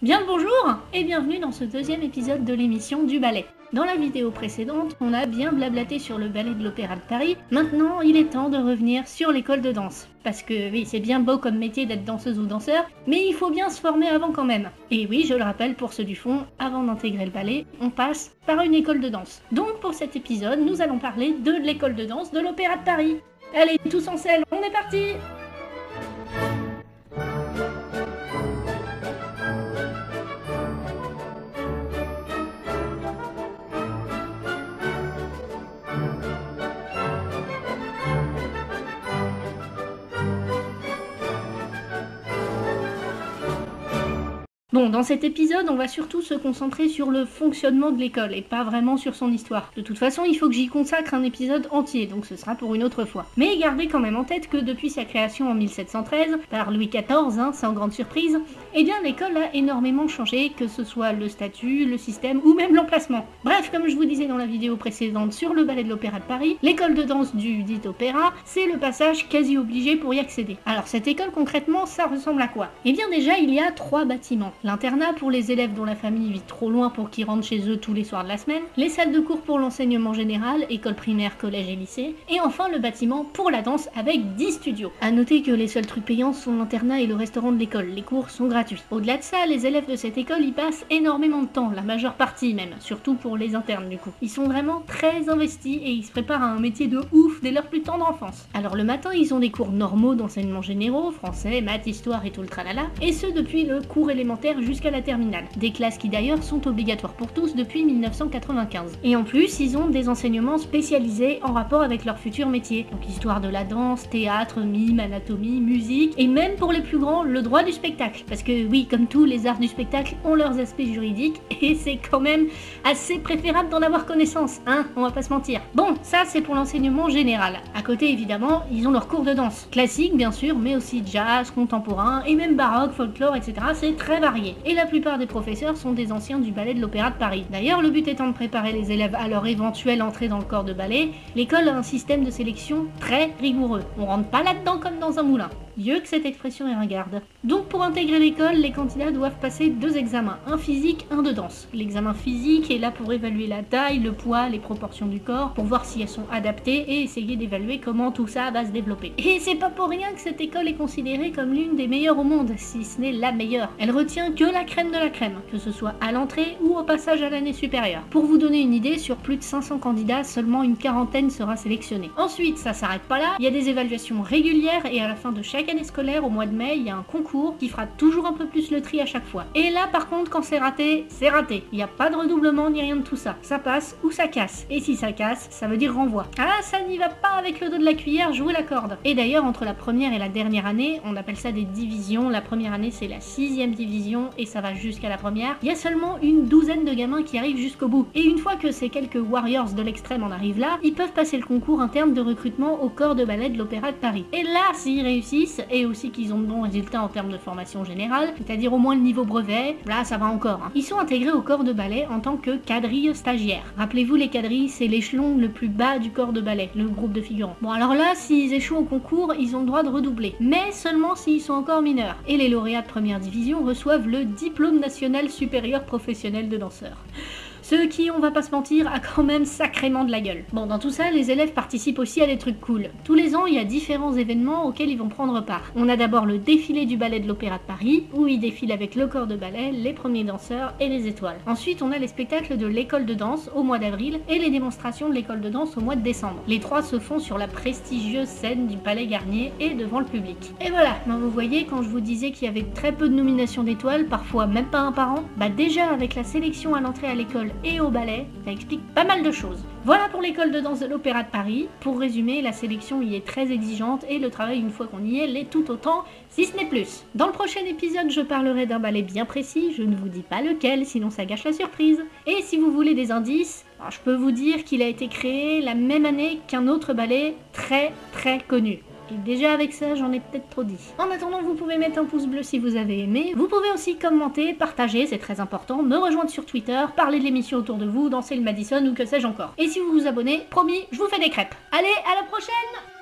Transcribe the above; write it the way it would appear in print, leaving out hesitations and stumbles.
Bien le bonjour et bienvenue dans ce deuxième épisode de l'émission du ballet. Dans la vidéo précédente, on a bien blablaté sur le ballet de l'Opéra de Paris. Maintenant, il est temps de revenir sur l'école de danse. Parce que oui, c'est bien beau comme métier d'être danseuse ou danseur, mais il faut bien se former avant quand même. Et oui, je le rappelle pour ceux du fond, avant d'intégrer le ballet, on passe par une école de danse. Donc pour cet épisode, nous allons parler de l'école de danse de l'Opéra de Paris. Allez, tous en selle, on est parti! Bon, dans cet épisode, on va surtout se concentrer sur le fonctionnement de l'école et pas vraiment sur son histoire. De toute façon, il faut que j'y consacre un épisode entier, donc ce sera pour une autre fois. Mais gardez quand même en tête que depuis sa création en 1713, par Louis XIV, sans grande surprise, eh bien l'école a énormément changé, que ce soit le statut, le système ou même l'emplacement. Bref, comme je vous disais dans la vidéo précédente sur le ballet de l'Opéra de Paris, l'école de danse du dit opéra, c'est le passage quasi obligé pour y accéder. Alors cette école concrètement, ça ressemble à quoi? Eh bien déjà, il y a 3 bâtiments. L'internat pour les élèves dont la famille vit trop loin pour qu'ils rentrent chez eux tous les soirs de la semaine, les salles de cours pour l'enseignement général, école primaire, collège et lycée, et enfin le bâtiment pour la danse avec 10 studios. A noter que les seuls trucs payants sont l'internat et le restaurant de l'école, les cours sont gratuits. Au-delà de ça, les élèves de cette école y passent énormément de temps, la majeure partie même, surtout pour les internes du coup. Ils sont vraiment très investis et ils se préparent à un métier de ouf dès leur plus tendre enfance. Alors le matin, ils ont des cours normaux d'enseignement généraux, français, maths, histoire et tout le tralala, et ce depuis le cours élémentaire jusqu'à la terminale. Des classes qui d'ailleurs sont obligatoires pour tous depuis 1995. Et en plus, ils ont des enseignements spécialisés en rapport avec leur futur métier. Donc histoire de la danse, théâtre, mime, anatomie, musique, et même pour les plus grands, le droit du spectacle. Parce que oui, comme tous les arts du spectacle ont leurs aspects juridiques, et c'est quand même assez préférable d'en avoir connaissance, hein, on va pas se mentir. Bon, ça c'est pour l'enseignement général. À côté évidemment, ils ont leurs cours de danse. Classique bien sûr, mais aussi jazz, contemporain, et même baroque, folklore, etc. C'est très varié. Et la plupart des professeurs sont des anciens du ballet de l'Opéra de Paris. D'ailleurs, le but étant de préparer les élèves à leur éventuelle entrée dans le corps de ballet, l'école a un système de sélection très rigoureux. On rentre pas là-dedans comme dans un moulin. Mieux que cette expression est ringarde. Donc pour intégrer l'école, les candidats doivent passer 2 examens, un physique, un de danse. L'examen physique est là pour évaluer la taille, le poids, les proportions du corps, pour voir si elles sont adaptées et essayer d'évaluer comment tout ça va se développer. Et c'est pas pour rien que cette école est considérée comme l'une des meilleures au monde, si ce n'est la meilleure. Elle retient que la crème de la crème, que ce soit à l'entrée ou au passage à l'année supérieure. Pour vous donner une idée, sur plus de 500 candidats, seulement une quarantaine sera sélectionnée. Ensuite, ça s'arrête pas là, il y a des évaluations régulières et à la fin de chaque année scolaire, au mois de mai, il y a un concours qui fera toujours un peu plus le tri à chaque fois. Et là, par contre, quand c'est raté, c'est raté. Il n'y a pas de redoublement ni rien de tout ça. Ça passe ou ça casse. Et si ça casse, ça veut dire renvoi. Ah, ça n'y va pas avec le dos de la cuillère, jouer la corde. Et d'ailleurs, entre la première et la dernière année, on appelle ça des divisions. La première année, c'est la 6e division et ça va jusqu'à la première. Il y a seulement une douzaine de gamins qui arrivent jusqu'au bout. Et une fois que ces quelques warriors de l'extrême en arrivent là, ils peuvent passer le concours interne de recrutement au corps de ballet de l'Opéra de Paris. Et là, s'ils réussissent, et aussi qu'ils ont de bons résultats en termes de formation générale, c'est-à-dire au moins le niveau brevet, là ça va encore. Ils sont intégrés au corps de ballet en tant que quadrilles stagiaires. Rappelez-vous, les quadrilles, c'est l'échelon le plus bas du corps de ballet, le groupe de figurants. Bon alors là, s'ils échouent au concours, ils ont le droit de redoubler, mais seulement s'ils sont encore mineurs. Et les lauréats de première division reçoivent le diplôme national supérieur professionnel de danseur. Ce qui, on va pas se mentir, a quand même sacrément de la gueule. Bon, dans tout ça, les élèves participent aussi à des trucs cool. Tous les ans, il y a différents événements auxquels ils vont prendre part. On a d'abord le défilé du ballet de l'Opéra de Paris, où ils défilent avec le corps de ballet, les premiers danseurs et les étoiles. Ensuite, on a les spectacles de l'école de danse au mois d'avril et les démonstrations de l'école de danse au mois de décembre. Les 3 se font sur la prestigieuse scène du Palais Garnier et devant le public. Et voilà, ben vous voyez, quand je vous disais qu'il y avait très peu de nominations d'étoiles, parfois même pas un par an, bah déjà avec la sélection à l'entrée à l'école et au ballet, ça explique pas mal de choses. Voilà pour l'école de danse de l'Opéra de Paris. Pour résumer, la sélection y est très exigeante et le travail une fois qu'on y est l'est tout autant, si ce n'est plus. Dans le prochain épisode, je parlerai d'un ballet bien précis, je ne vous dis pas lequel, sinon ça gâche la surprise. Et si vous voulez des indices, alors je peux vous dire qu'il a été créé la même année qu'un autre ballet très connu. Et déjà avec ça, j'en ai peut-être trop dit. En attendant, vous pouvez mettre un pouce bleu si vous avez aimé. Vous pouvez aussi commenter, partager, c'est très important, me rejoindre sur Twitter, parler de l'émission autour de vous, danser le Madison ou que sais-je encore. Et si vous vous abonnez, promis, je vous fais des crêpes. Allez, à la prochaine!